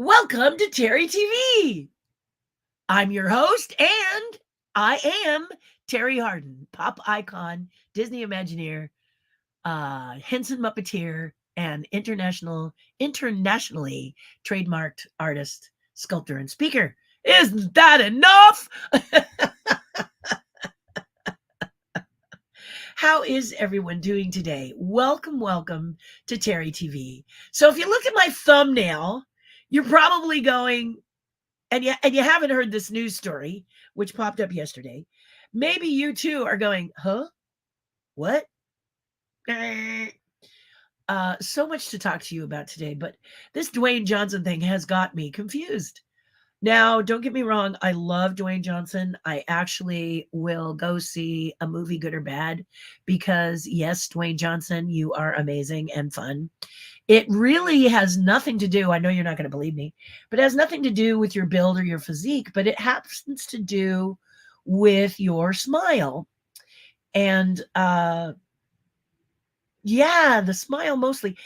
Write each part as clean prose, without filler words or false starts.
Welcome to Terry TV. I'm your host, and I am Terry Hardin, pop icon, Disney Imagineer, Henson Muppeteer, and internationally trademarked artist, sculptor, and speaker. Isn't that enough? How is everyone doing today? Welcome to Terry TV. So if you look at my thumbnail, you're probably going, and you haven't heard this news story, which popped up yesterday. Maybe you too are going, huh? What? So much to talk to you about today, but this Dwayne Johnson thing has got me confused. Now, don't get me wrong, I love Dwayne Johnson. I actually will go see a movie, good or bad, because yes, Dwayne Johnson, you are amazing and fun. It really has nothing to do, I know you're not going to believe me, but it has nothing to do with your build or your physique, but it happens to do with your smile. And yeah, the smile mostly.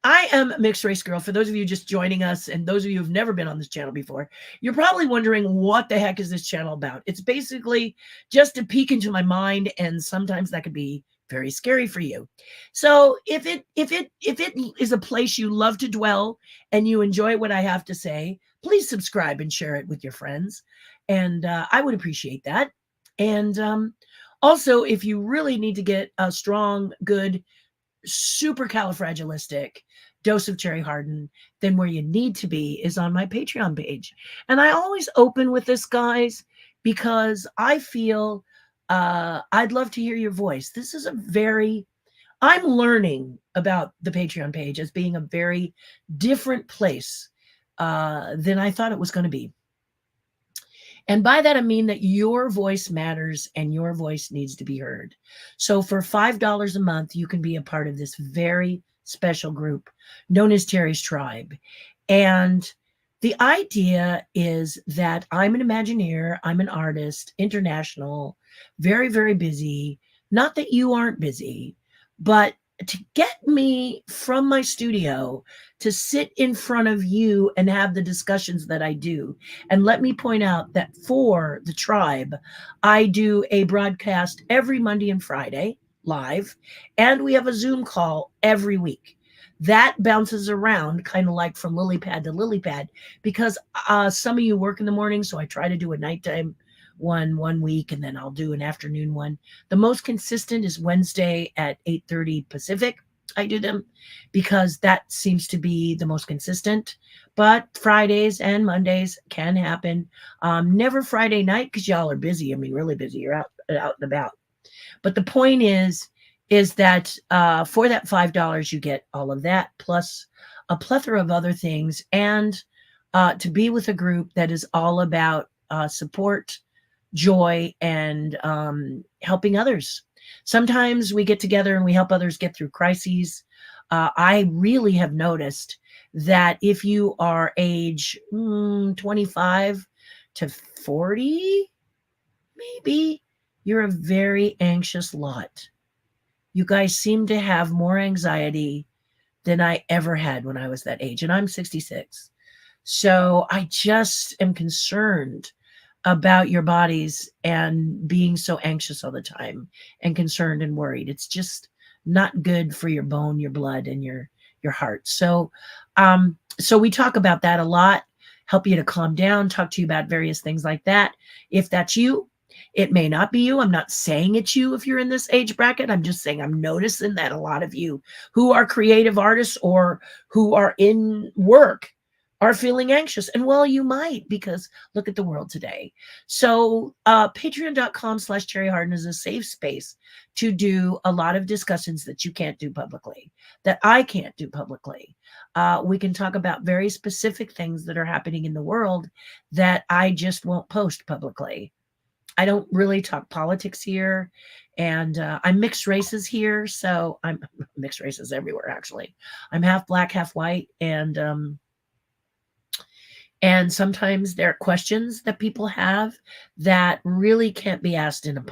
I am a mixed race girl. For those of you just joining us and those of you who've never been on this channel before, you're probably wondering what the heck is this channel about? It's basically just a peek into my mind, and sometimes that could be very scary for you. So if it is a place you love to dwell and you enjoy what I have to say, please subscribe and share it with your friends, and I would appreciate that. And also, if you really need to get a strong, good, supercalifragilistic dose of Terri Hardin, then where you need to be is on my Patreon page. And I always open with this, guys, because I feel I'd love to hear your voice. This is I'm learning about the Patreon page as being a very different place than I thought it was going to be. And by that, I mean that your voice matters and your voice needs to be heard. So for $5 a month, you can be a part of this very special group known as Terry's Tribe. And the idea is that I'm an Imagineer, I'm an artist, international, very, very busy. Not that you aren't busy, but to get me from my studio to sit in front of you and have the discussions that I do. And let me point out that for the tribe, I do a broadcast every Monday and Friday live, and we have a Zoom call every week. That bounces around kind of like from lily pad to lily pad, because some of you work in the morning, so I try to do a nighttime one week, and then I'll do an afternoon one. The most consistent is Wednesday at 8:30 Pacific. I do them because that seems to be the most consistent. But Fridays and Mondays can happen. Never Friday night because y'all are busy. I mean, really busy. You're out and about. But the point is that for that $5, you get all of that plus a plethora of other things, and to be with a group that is all about support, joy, and helping others. Sometimes we get together and we help others get through crises. I really have noticed that if you are age 25 to 40, maybe, you're a very anxious lot. You guys seem to have more anxiety than I ever had when I was that age, and I'm 66. So I just am concerned about your bodies and being so anxious all the time and concerned and worried. It's just not good for your bone, your blood, and your heart. So so we talk about that a lot, help you to calm down, talk to you about various things like that. If that's you, it may not be you. I'm not saying it's you if you're in this age bracket. I'm just saying I'm noticing that a lot of you who are creative artists or who are in work are feeling anxious. And well, you might, because look at the world today. So patreon.com/Terri Hardin is a safe space to do a lot of discussions that you can't do publicly, that I can't do publicly. We can talk about very specific things that are happening in the world that I just won't post publicly. I don't really talk politics here, and I'm mixed races here. So I'm mixed races everywhere, actually. I'm half black, half white, and And sometimes there are questions that people have that really can't be asked on a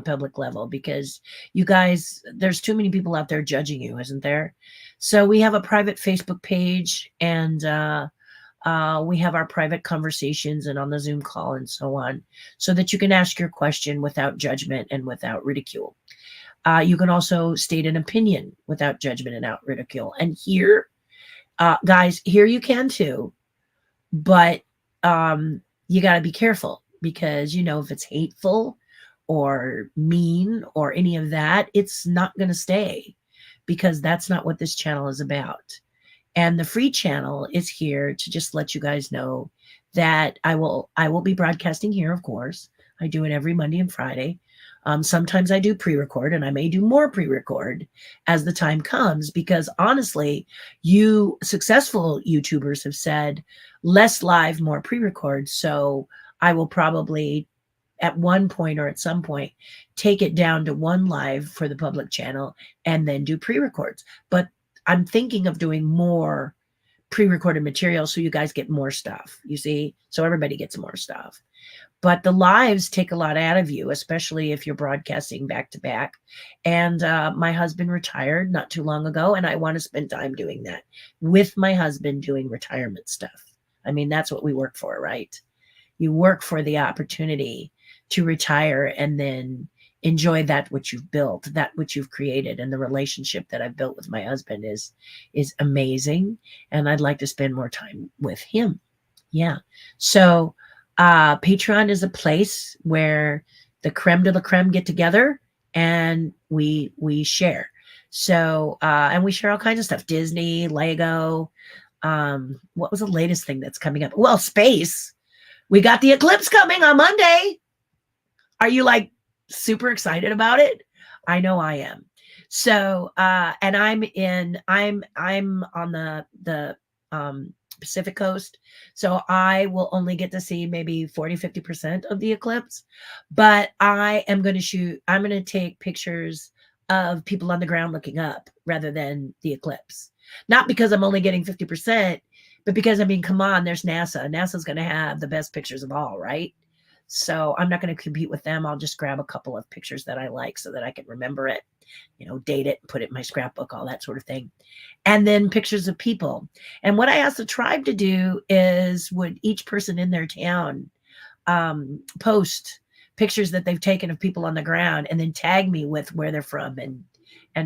public level, because you guys, there's too many people out there judging you, isn't there? So we have a private Facebook page, and we have our private conversations and on the Zoom call and so on, so that you can ask your question without judgment and without ridicule. You can also state an opinion without judgment and out ridicule. And here, guys, here you can too, but you got to be careful, because if it's hateful or mean or any of that, it's not going to stay, because that's not what this channel is about. And the free channel is here to just let you guys know that I will be broadcasting here, of course. I do it every Monday and Friday. Sometimes I do pre-record, and I may do more pre-record as the time comes, because honestly, you successful YouTubers have said less live, more pre-record. So I will probably at one point or at some point take it down to one live for the public channel and then do pre-records. But I'm thinking of doing more pre-recorded material so you guys get more stuff, you see, so everybody gets more stuff. But the lives take a lot out of you, especially if you're broadcasting back to back. And my husband retired not too long ago, and I want to spend time doing that with my husband, doing retirement stuff. I mean, that's what we work for, right? You work for the opportunity to retire and then enjoy that which you've built, that which you've created. And the relationship that I've built with my husband is amazing, and I'd like to spend more time with him. Yeah. So Patreon is a place where the creme de la creme get together, and we share. So and we share all kinds of stuff: Disney, Lego. What was the latest thing that's coming up? Well, space. We got the eclipse coming on Monday. Are you like super excited about it? I know I am. So and I'm on the Pacific coast, so I will only get to see maybe 40-50% of the eclipse, but I'm going to take pictures of people on the ground looking up rather than the eclipse. Not because I'm only getting 50%, but because, I mean, come on, there's NASA's going to have the best pictures of all, right? So I'm not going to compete with them. I'll just grab a couple of pictures that I like so that I can remember it, date it, put it in my scrapbook, all that sort of thing. And then pictures of people. And what I asked the tribe to do is, would each person in their town post pictures that they've taken of people on the ground, and then tag me with where they're from and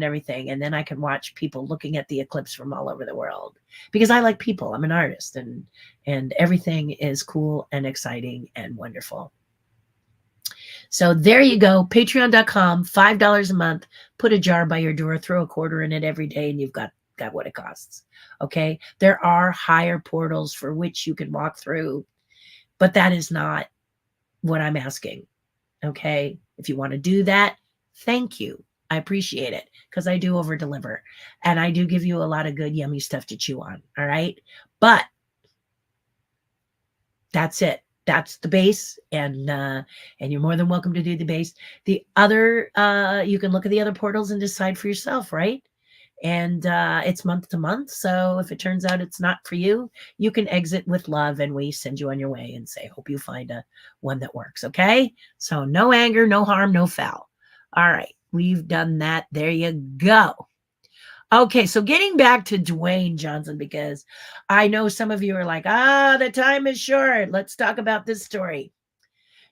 everything. And then I can watch people looking at the eclipse from all over the world, because I like people. I'm an artist, and everything is cool and exciting and wonderful. So there you go. Patreon.com, $5 a month. Put a jar by your door, throw a quarter in it every day, and you've got what it costs. Okay. There are higher portals for which you can walk through, but that is not what I'm asking. Okay. If you want to do that, thank you. I appreciate it, because I do over deliver, and I do give you a lot of good, yummy stuff to chew on. All right. But that's it. That's the base. And you're more than welcome to do the base. The other, you can look at the other portals and decide for yourself, right? And it's month to month. So if it turns out it's not for you, you can exit with love, and we send you on your way and say, hope you find one that works. Okay. So no anger, no harm, no foul. All right. We've done that. There you go. Okay. So getting back to Dwayne Johnson, because I know some of you are like, the time is short. Let's talk about this story.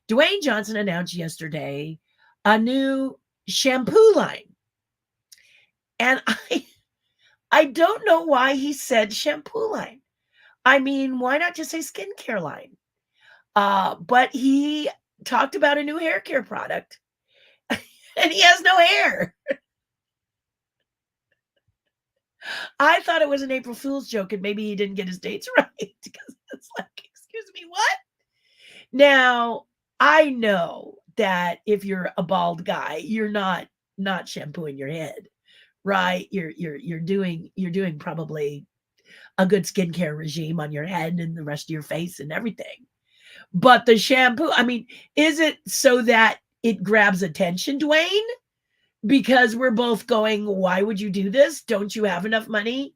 Dwayne Johnson announced yesterday a new shampoo line. And I don't know why he said shampoo line. I mean, why not just say skincare line? But he talked about a new hair care product, and he has no hair. I thought it was an April Fool's joke, and maybe he didn't get his dates right, because it's like, excuse me, what? Now, I know that if you're a bald guy, you're not shampooing your head, right? You're doing probably a good skincare regime on your head and the rest of your face and everything. But the shampoo, I mean, is it so that it grabs attention, Dwayne? Because we're both going, why would you do this? Don't you have enough money?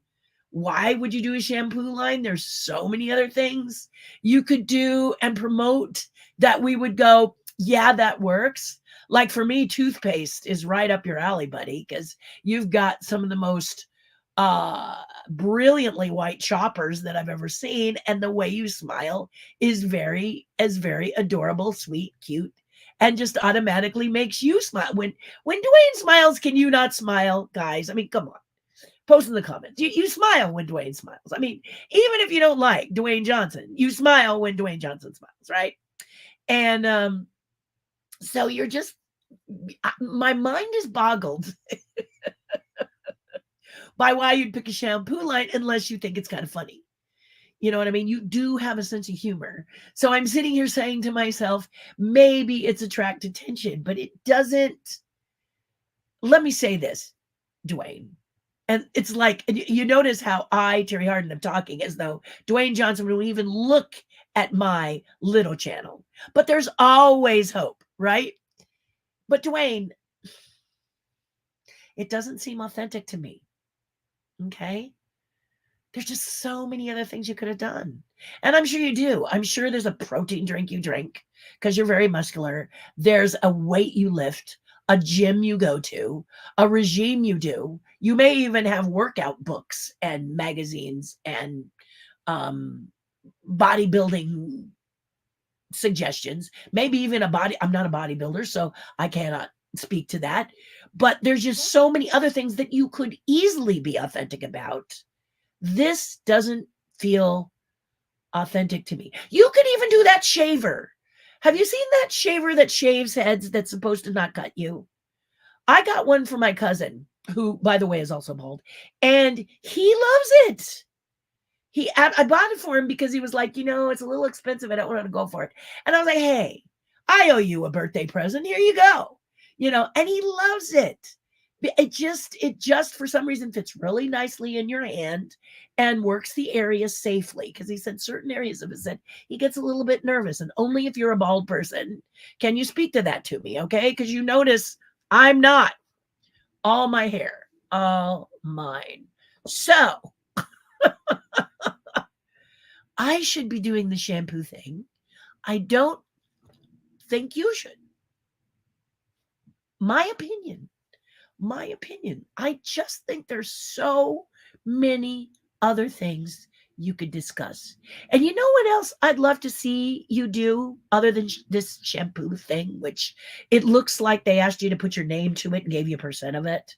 Why would you do a shampoo line? There's so many other things you could do and promote that we would go, yeah, that works. Like for me, toothpaste is right up your alley, buddy, because you've got some of the most uh brilliantly white choppers that I've ever seen, and the way you smile is very adorable, sweet, cute, and just automatically makes you smile. When Dwayne smiles, can you not smile, guys? I mean, come on. Post in the comments. You smile when Dwayne smiles. I mean, even if you don't like Dwayne Johnson, you smile when Dwayne Johnson smiles, right? And so you're just, my mind is boggled by why you'd pick a shampoo line unless you think it's kind of funny. You know what I mean? You do have a sense of humor. So I'm sitting here saying to myself, maybe it's attract attention, but it doesn't. Let me say this, Dwayne. And it's like, and you notice how I, Terry Hardin, am talking as though Dwayne Johnson would even look at my little channel. But there's always hope, right? But Dwayne, it doesn't seem authentic to me. Okay? There's just so many other things you could have done. And I'm sure you do. I'm sure there's a protein drink you drink because you're very muscular. There's a weight you lift, a gym you go to, a regime you do. You may even have workout books and magazines and bodybuilding suggestions. Maybe even I'm not a bodybuilder, so I cannot speak to that. But there's just so many other things that you could easily be authentic about. This doesn't feel authentic to me. You could even do that shaver. Have you seen that shaver that shaves heads that's supposed to not cut you? I got one for my cousin, who, by the way, is also bald, and he loves it. I bought it for him because he was like, it's a little expensive. I don't want to go for it. And I was like, hey, I owe you a birthday present. Here you go. And he loves it. It just for some reason fits really nicely in your hand and works the area safely. Because he said certain areas of his head, he gets a little bit nervous. And only if you're a bald person can you speak to that to me, okay? Because you notice I'm not. All my hair, all mine. So I should be doing the shampoo thing. I don't think you should. My opinion. I just think there's so many other things you could discuss. And you know what else I'd love to see you do other than this shampoo thing, which it looks like they asked you to put your name to it and gave you a percent of it.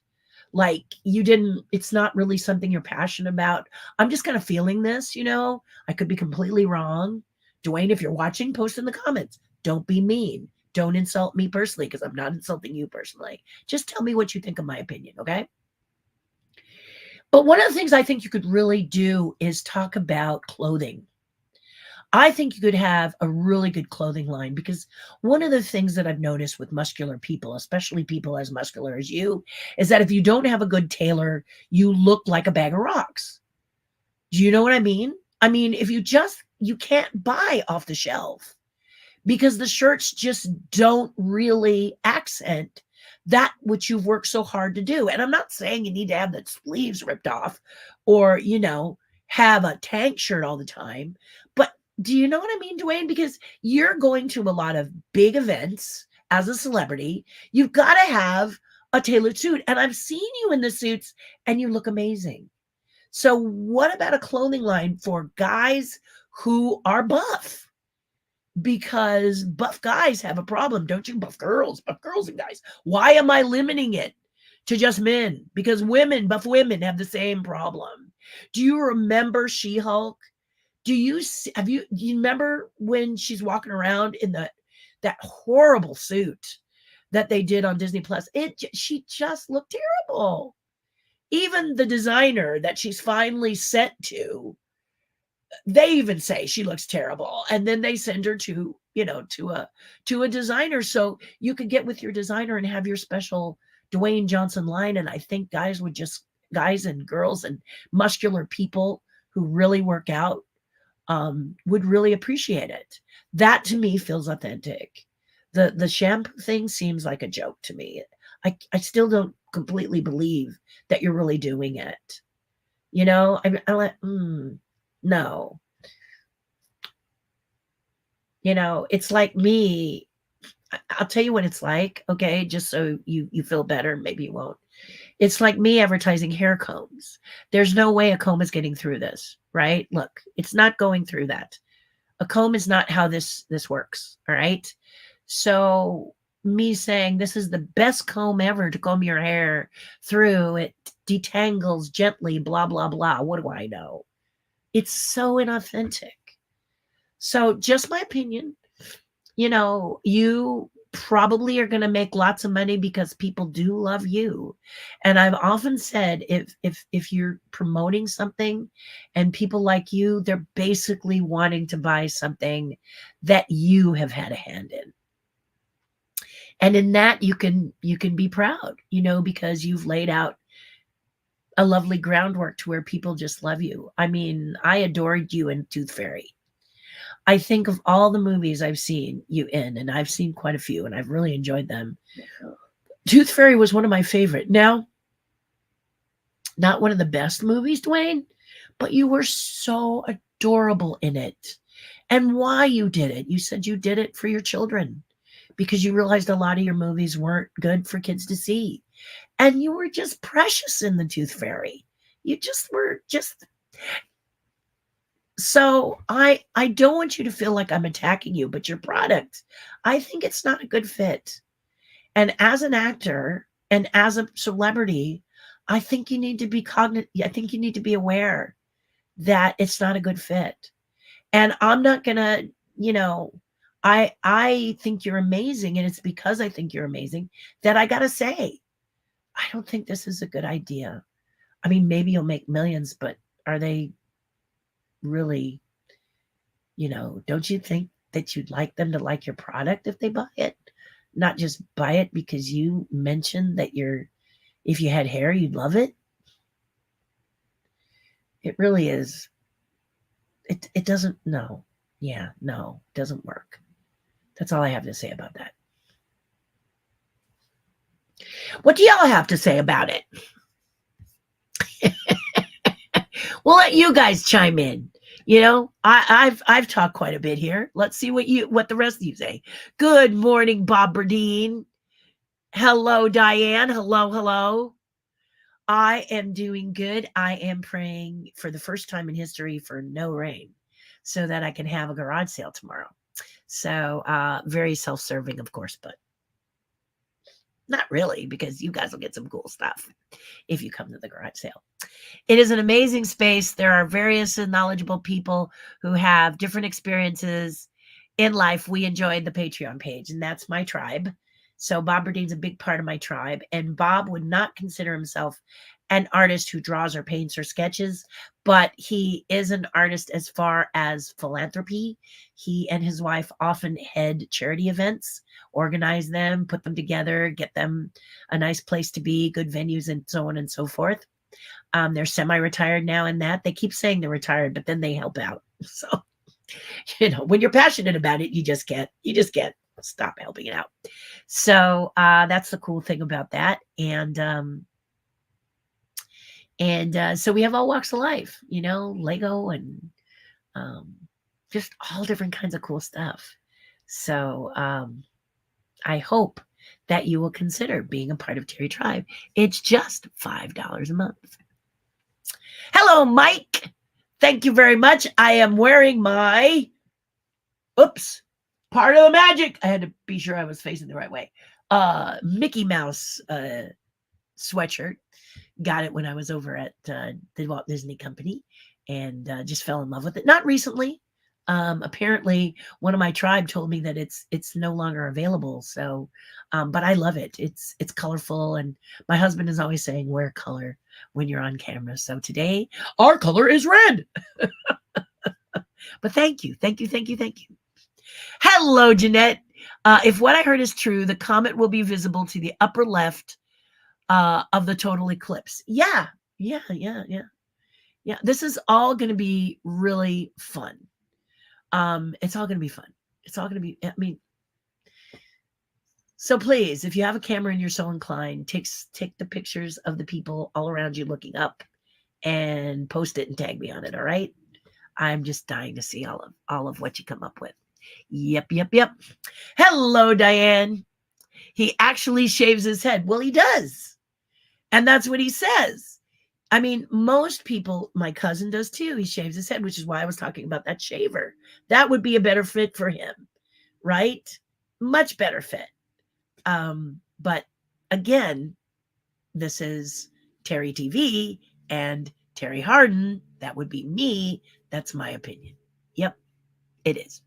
Like it's not really something you're passionate about. I'm just kind of feeling this, I could be completely wrong. Dwayne, if you're watching, post in the comments. Don't be mean. Don't insult me personally, because I'm not insulting you personally. Just tell me what you think of my opinion, okay? But one of the things I think you could really do is talk about clothing. I think you could have a really good clothing line, because one of the things that I've noticed with muscular people, especially people as muscular as you, is that if you don't have a good tailor, you look like a bag of rocks. Do you know what I mean? I mean, if you can't buy off the shelf because the shirts just don't really accent that which you've worked so hard to do. And I'm not saying you need to have the sleeves ripped off or, have a tank shirt all the time, but do you know what I mean, Dwayne? Because you're going to a lot of big events as a celebrity. You've got to have a tailored suit. And I've seen you in the suits and you look amazing. So what about a clothing line for guys who are buff? Because buff guys have a problem, don't you? Buff girls and guys. Why am I limiting it to just men? Because buff women have the same problem. Do you remember She-Hulk? Do you remember when she's walking around in that horrible suit that they did on Disney Plus? She just looked terrible. Even the designer that she's finally sent to, they even say she looks terrible, and then they send her to a designer, so you could get with your designer and have your special Dwayne Johnson line. And I think guys and girls and muscular people who really work out would really appreciate it. That to me feels authentic. The shampoo thing seems like a joke to me. I still don't completely believe that you're really doing it. You know, I like, no. You know, it's like me. I'll tell you what it's like, okay, just so you feel better. Maybe you won't. It's like me advertising hair combs. There's no way a comb is getting through this, right? Look, it's not going through that. A comb is not how this works, all right? So me saying this is the best comb ever to comb your hair through, it detangles gently, blah blah blah. What do I know? It's so inauthentic. So just my opinion. You know, you probably are going to make lots of money because people do love you. And I've often said if you're promoting something and people like you, they're basically wanting to buy something that you have had a hand in. And in that you can be proud, you know, because you've laid out a lovely groundwork to where people just love you. I mean, I adored you in Tooth Fairy. I think of all the movies I've seen you in, and I've seen quite a few, and I've really enjoyed them. Tooth Fairy was one of my favorite. Now, not one of the best movies, Dwayne, but you were so adorable in it. And why you did it? You said you did it for your children because you realized a lot of your movies weren't good for kids to see. And you were just precious in the Tooth Fairy. You just were just so I don't want you to feel like I'm attacking you, but your product, I think it's not a good fit. And as an actor and as a celebrity, I think you need to be I think you need to be aware that it's not a good fit. And I'm not gonna, you know, I think you're amazing, and it's because I think you're amazing that I gotta say, I don't think this is a good idea. I mean, maybe you'll make millions, but are they really, you know, don't you think that you'd like them to like your product if they buy it? Not just buy it because you mentioned that if you had hair, you'd love it. It really is. It doesn't, no. Yeah, no, it doesn't work. That's all I have to say about that. What do y'all have to say about it? We'll let you guys chime in. You know, I've talked quite a bit here. Let's see what the rest of you say. Good morning, Bob Berdine. Hello, Diane. Hello. I am doing good. I am praying for the first time in history for no rain so that I can have a garage sale tomorrow. So, very self-serving, of course, but not really, because you guys will get some cool stuff if you come to the garage sale. It is an amazing space. There are various and knowledgeable people who have different experiences in life. We enjoyed the Patreon page, and that's my tribe. So Bob Berdine's a big part of my tribe, and Bob would not consider himself an artist who draws or paints or sketches, but he is an artist as far as philanthropy. He and his wife often head charity events, organize them, put them together, get them a nice place to be, good venues, and so on and so forth. They're semi-retired now in that. They keep saying they're retired, but then they help out. So, you know, when you're passionate about it, you just can't stop helping it out. So that's the cool thing about that. And so we have all walks of life, you know, Lego and just all different kinds of cool stuff. So I hope that you will consider being a part of Terry Tribe. It's just $5 a month. Hello, Mike. Thank you very much. I am wearing my, part of the magic. I had to be sure I was facing the right way. Mickey Mouse sweatshirt. Got it when I was over at the Walt Disney Company and just fell in love with it. Not recently. Apparently one of my tribe told me that it's no longer available. So, but I love it. It's colorful, and my husband is always saying wear color when you're on camera. So today our color is red. But thank you. Hello, Jeanette. If what I heard is true, the comet will be visible to the upper left of the total eclipse. Yeah. This is all going to be really fun. It's all going to be fun. It's all going to be, I mean, so please, if you have a camera and you're so inclined, take the pictures of the people all around you looking up and post it and tag me on it. All right. I'm just dying to see all of what you come up with. Yep, yep, yep. Hello, Diane. He actually shaves his head. Well, he does. And that's what he says. I mean, most people, my cousin does too. He shaves his head, which is why I was talking about that shaver. That would be a better fit for him, right? Much better fit. But again, this is Terry TV and Terri Hardin. That would be me. That's my opinion. Yep, it is.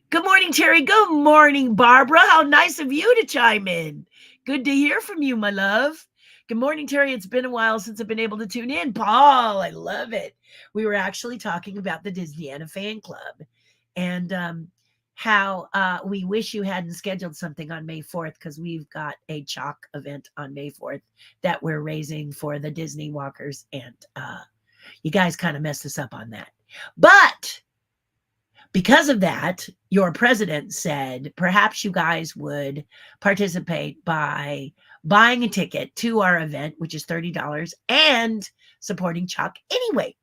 Good morning, Terry. Good morning, Barbara. How nice of you to chime in. Good to hear from you, my love. Good morning, Terry. It's been a while since I've been able to tune in. Paul, I love it. We were actually talking about the Disneyana fan club and how we wish you hadn't scheduled something on May 4th because we've got a chalk event on May 4th that we're raising for the Disney walkers. And you guys kind of messed us up on that. But because of that, your president said perhaps you guys would participate by buying a ticket to our event, which is $30, and supporting Chalk anyway.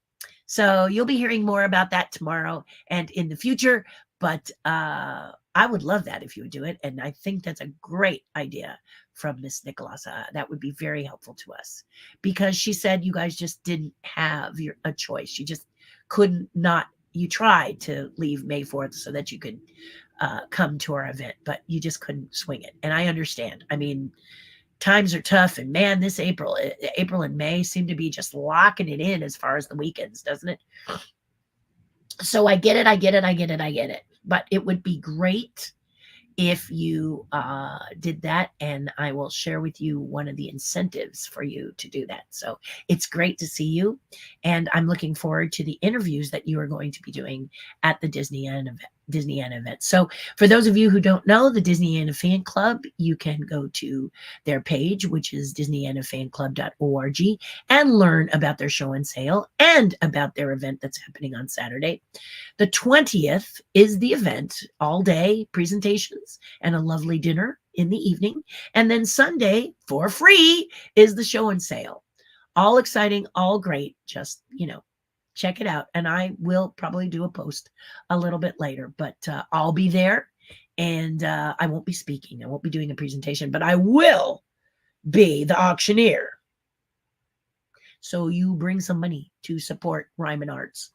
So you'll be hearing more about that tomorrow and in the future. But I would love that if you would do it. And I think that's a great idea from Miss Nicholas. That would be very helpful to us because she said you guys just didn't have a choice. You just couldn't not. You tried to leave May 4th so that you could come to our event, but you just couldn't swing it. And I understand. I mean, times are tough. And man, this April and May seem to be just locking it in as far as the weekends, doesn't it? So I get it. But it would be great if you did that, and I will share with you one of the incentives for you to do that. So it's great to see you, and I'm looking forward to the interviews that you are going to be doing at the Disneyana event. So for those of you who don't know, the Disneyana Fan Club, you can go to their page, which is disneyanafanclub.org, and learn about their show and sale and about their event that's happening on Saturday. The 20th is the event, all day presentations and a lovely dinner in the evening. And then Sunday, for free, is the show and sale. All exciting, all great. Just, check it out. And I will probably do a post a little bit later, but I'll be there. And I won't be speaking. I won't be doing a presentation, but I will be the auctioneer. So you bring some money to support Ryman Arts.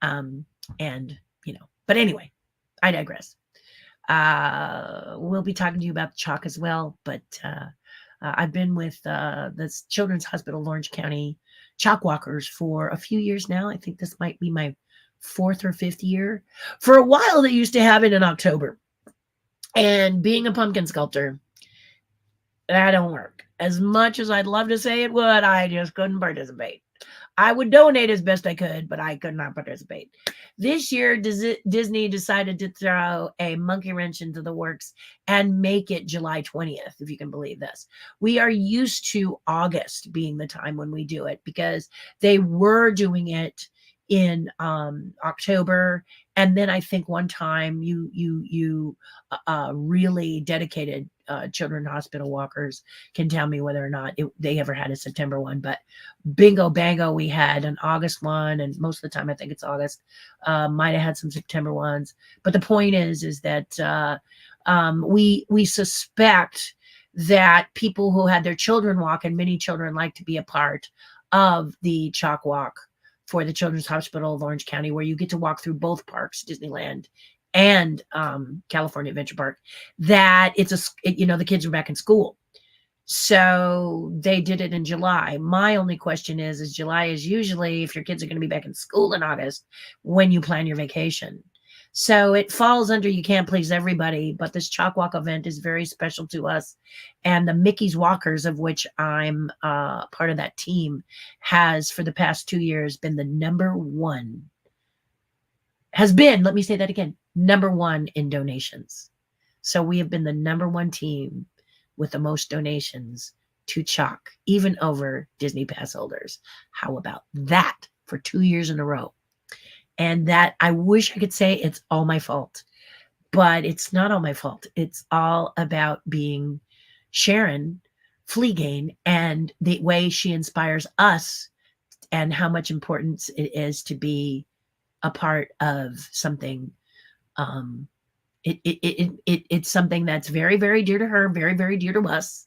But anyway, I digress. We'll be talking to you about the chalk as well, but I've been with the Children's Hospital of Orange County chalk walkers for a few years now. I think this might be my 4th or 5th year. For a while, they used to have it in October. And being a pumpkin sculptor, that don't work. As much as I'd love to say it would, I just couldn't participate. I would donate as best I could, but I could not participate. This year, Disney decided to throw a monkey wrench into the works and make it July 20th, if you can believe this. We are used to August being the time when we do it because they were doing it in October. And then I think one time you really dedicated children's hospital walkers can tell me whether or not they ever had a September one, but bingo bango, we had an August one, and most of the time I think it's August. Might have had some September ones, but the point is that we suspect that people who had their children walk, and many children like to be a part of the chalk walk for the Children's Hospital of Orange County, where you get to walk through both parks, Disneyland and California Adventure Park, that the kids are back in school. So they did it in July. My only question is July is usually, if your kids are going to be back in school in August, when you plan your vacation. So it falls under you can't please everybody, but this chalk walk event is very special to us. And the Mickey's Walkers, of which I'm part of that team, has for the past 2 years been the number one in donations. So we have been the number one team with the most donations to chalk, even over Disney pass holders. How about that for 2 years in a row? And that, I wish I could say it's all my fault, but it's not all my fault. It's all about being Sharon Fleegane and the way she inspires us and how much importance it is to be a part of something. Um, it's something that's very, very dear to her, very, very dear to us.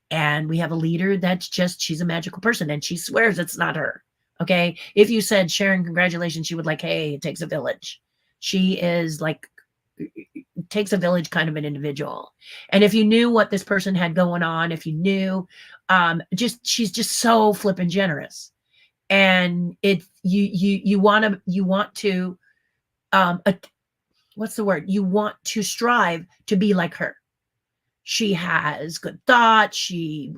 And we have a leader that's just, she's a magical person, and she swears it's not her. Okay. If you said, Sharon, congratulations, she would like, hey, it takes a village. She is like, takes a village kind of an individual. And if you knew what this person had going on, if you knew, just, she's just so flippin' generous. And it, you want to, what's the word? You want to strive to be like her. She has good thoughts. She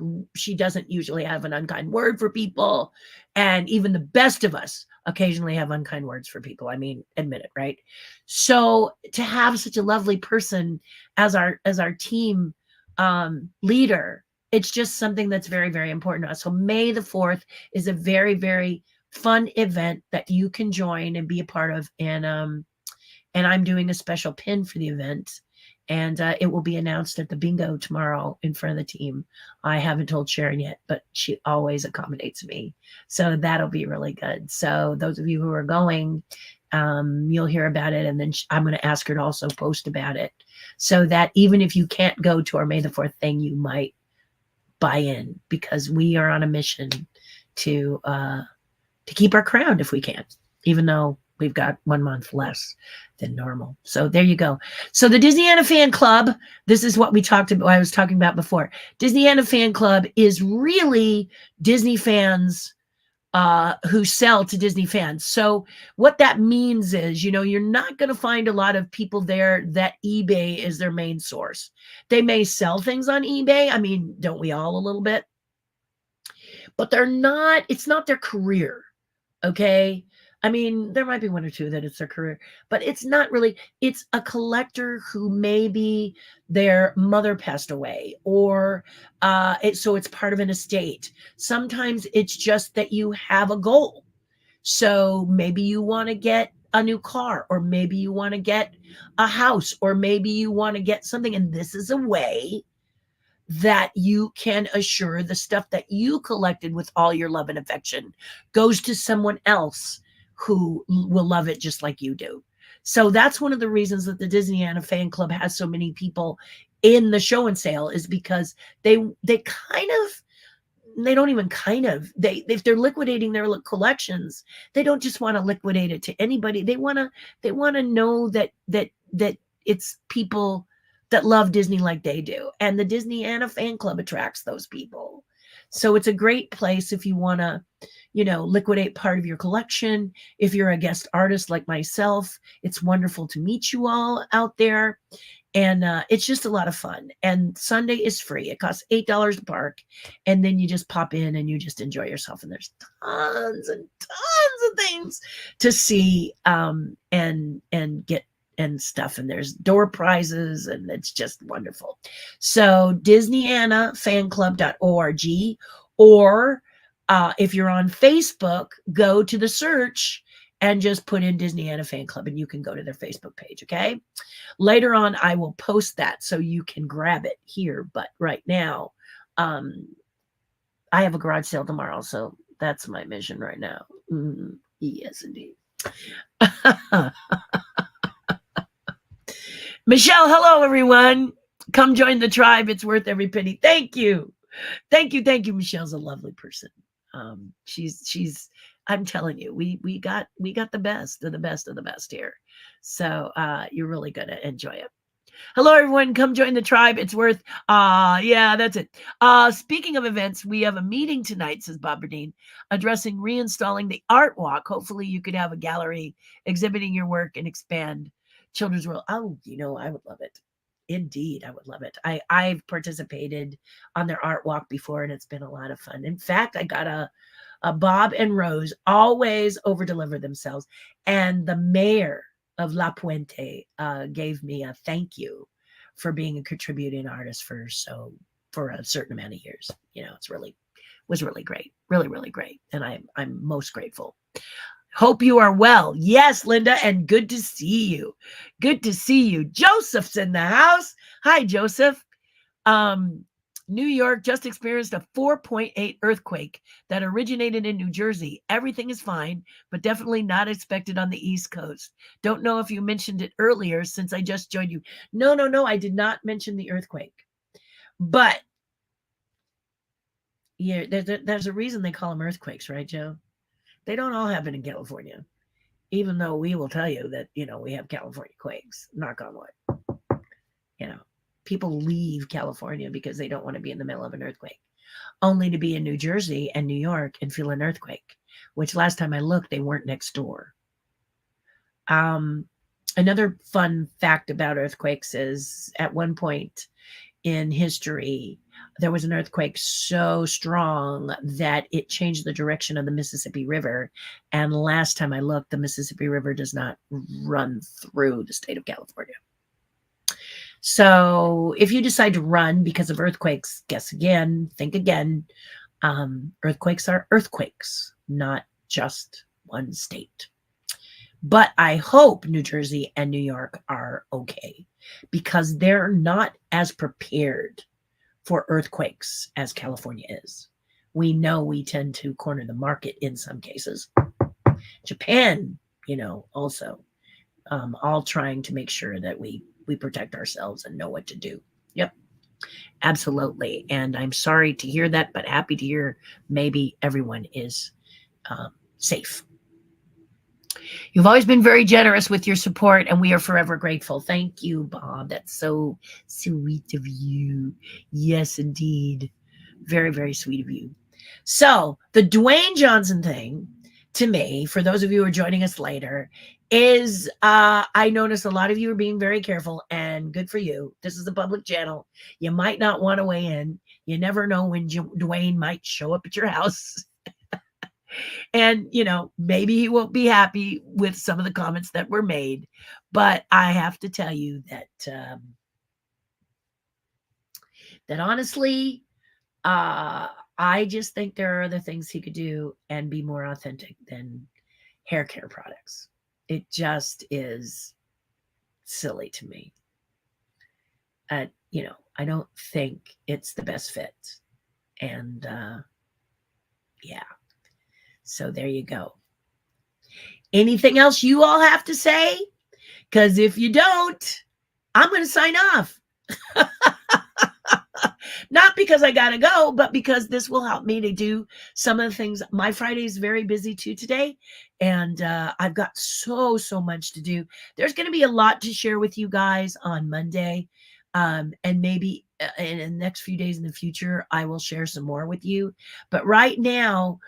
doesn't usually have an unkind word for people. And even the best of us occasionally have unkind words for people. I mean, admit it, right? So to have such a lovely person as our team leader, it's just something that's very, very important to us. So May the 4th is a very, very fun event that you can join and be a part of. And I'm doing a special pin for the event. And it will be announced at the bingo tomorrow in front of the team. I haven't told Sharon yet, but she always accommodates me. So that'll be really good. So those of you who are going, you'll hear about it. And then I'm going to ask her to also post about it, so that even if you can't go to our May the 4th thing, you might buy in, because we are on a mission to keep our crown if we can, even though we've got 1 month less than normal. So there you go. So the Disneyana Fan Club, this is what we talked about, I was talking about before. Disneyana Fan Club is really Disney fans who sell to Disney fans. So what that means is, you're not going to find a lot of people there that eBay is their main source. They may sell things on eBay. I mean, don't we all a little bit? But it's not their career. Okay. I mean, there might be one or two that it's their career, but it's not really. It's a collector who maybe their mother passed away, or so it's part of an estate. Sometimes it's just that you have a goal. So maybe you want to get a new car, or maybe you want to get a house, or maybe you want to get something. And this is a way that you can assure the stuff that you collected with all your love and affection goes to someone else who will love it just like you do. So that's one of the reasons that the Disneyana Fan Club has so many people in the show and sale, is because they don't even if they're liquidating their collections, they don't just want to liquidate it to anybody. They want to know that it's people that love Disney like they do. And the Disneyana Fan Club attracts those people. So it's a great place if you want to, liquidate part of your collection. If you're a guest artist like myself, it's wonderful to meet you all out there. And it's just a lot of fun. And Sunday is free. It costs $8 to park. And then you just pop in and you just enjoy yourself. And there's tons and tons of things to see and get and stuff. And there's door prizes, and it's just wonderful. So DisneyanaFanClub.org, or if you're on Facebook, go to the search and just put in Disneyana Fan Club, and you can go to their Facebook page. Okay. Later on, I will post that so you can grab it here. But right now, I have a garage sale tomorrow. So that's my mission right now. Yes, indeed. Michelle, hello, everyone. Come join the tribe. It's worth every penny. Thank you. Thank you. Thank you. Michelle's a lovely person. She's, I'm telling you, we got the best of the best of the best here. So you're really going to enjoy it. Hello, everyone. Come join the tribe. It's worth, yeah, that's it. Speaking of events, we have a meeting tonight, says Bob Berdine, addressing reinstalling the art walk. Hopefully you could have a gallery exhibiting your work and expand Children's World. Oh, I would love it. Indeed, I would love it. I've participated on their art walk before, and it's been a lot of fun. In fact, I got a Bob and Rose always over-deliver themselves. And the mayor of La Puente gave me a thank you for being a contributing artist for a certain amount of years. It's was really great. Really, really great. And I'm most grateful. Hope you are well. Yes, Linda, and good to see you. Good to see you. Joseph's in the house. Hi, Joseph. New York just experienced a 4.8 earthquake that originated in New Jersey. Everything is fine, but definitely not expected on the East Coast. Don't know if you mentioned it earlier since I just joined you. No, I did not mention the earthquake. But yeah, there's a reason they call them earthquakes, right, Joe? They don't all happen in California, even though we will tell you that, we have California quakes, knock on wood. You know, people leave California because they don't want to be in the middle of an earthquake, only to be in New Jersey and New York and feel an earthquake, which last time I looked, they weren't next door. Another fun fact about earthquakes is at one point in history, there was an earthquake so strong that it changed the direction of the Mississippi River. And last time I looked, the Mississippi River does not run through the state of California. So if you decide to run because of earthquakes, guess again, think again. Earthquakes are earthquakes, not just one state. But I hope New Jersey and New York are okay because they're not as prepared for earthquakes as California is. We know we tend to corner the market in some cases. Japan, also, all trying to make sure that we protect ourselves and know what to do. Yep, absolutely. And I'm sorry to hear that, but happy to hear maybe everyone is safe. You've always been very generous with your support, and we are forever grateful. Thank you, Bob. That's so sweet of you. Yes, indeed. Very, very sweet of you. So, the Dwayne Johnson thing, to me, for those of you who are joining us later, is I notice a lot of you are being very careful, and good for you. This is a public channel. You might not want to weigh in. You never know when Dwayne might show up at your house. And, maybe he won't be happy with some of the comments that were made. But I have to tell you that that honestly, I just think there are other things he could do and be more authentic than hair care products. It just is silly to me. I don't think it's the best fit. And yeah. So there you go. Anything else you all have to say? Because if you don't, I'm going to sign off. Not because I got to go, but because this will help me to do some of the things. My Friday is very busy too today, and I've got so much to do. There's going to be a lot to share with you guys on Monday, and maybe in the next few days in the future, I will share some more with you. But right now,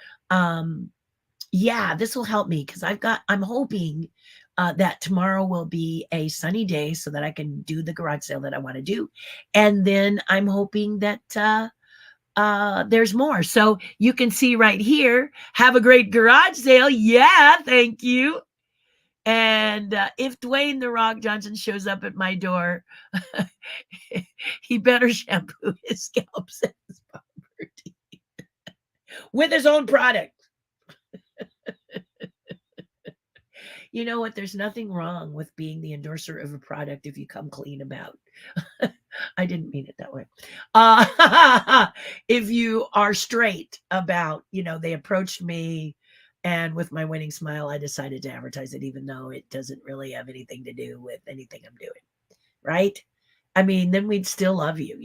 yeah, this will help me because I'm hoping that tomorrow will be a sunny day so that I can do the garage sale that I want to do. And then I'm hoping that there's more. So you can see right here, have a great garage sale. Yeah, thank you. And if Dwayne The Rock Johnson shows up at my door, he better shampoo his scalp sense property with his own product. You know what? There's nothing wrong with being the endorser of a product if you come clean about. I didn't mean it that way. If you are straight about, they approached me and with my winning smile, I decided to advertise it, even though it doesn't really have anything to do with anything I'm doing. Right? I mean, then we'd still love you,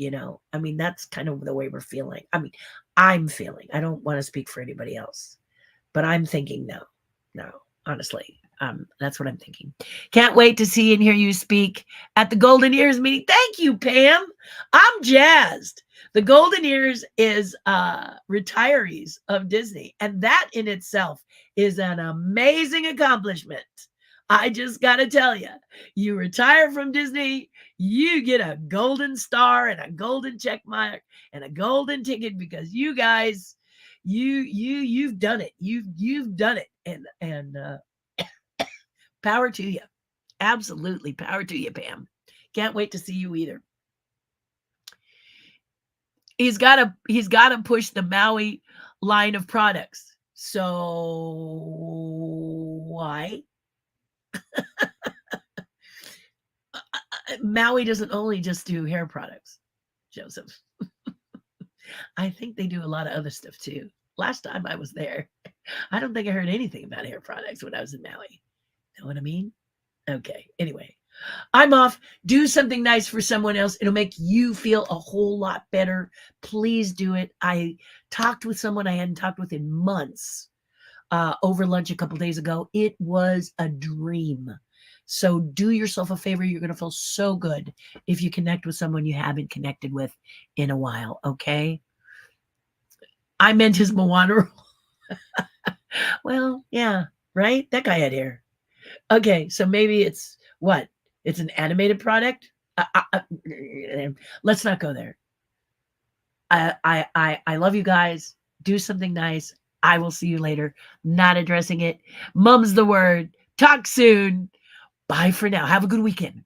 I mean, that's kind of the way we're feeling. I mean, I'm feeling. I don't want to speak for anybody else, but I'm thinking no, honestly. That's what I'm thinking. Can't wait to see and hear you speak at the Golden Ears meeting. Thank you, Pam. I'm jazzed. The Golden Ears is retirees of Disney, and that in itself is an amazing accomplishment. I just got to tell you, you retire from Disney, you get a golden star and a golden check mark and a golden ticket because you guys, you've done it. You've done it, and power to you. Absolutely power to you, Pam. Can't wait to see you either. He's got to push the Maui line of products. So why? Maui doesn't only just do hair products, Joseph. I think they do a lot of other stuff too. Last time I was there, I don't think I heard anything about hair products when I was in Maui. Know what I mean? Okay. Anyway, I'm off. Do something nice for someone else. It'll make you feel a whole lot better. Please do it. I talked with someone I hadn't talked with in months over lunch a couple days ago. It was a dream. So do yourself a favor. You're going to feel so good if you connect with someone you haven't connected with in a while. Okay. I meant his Moana role. Well, yeah, right? That guy had hair. Okay, so maybe it's what? It's an animated product? Let's not go there. I love you guys. Do something nice. I will see you later. Not addressing it. Mum's the word. Talk soon. Bye for now. Have a good weekend.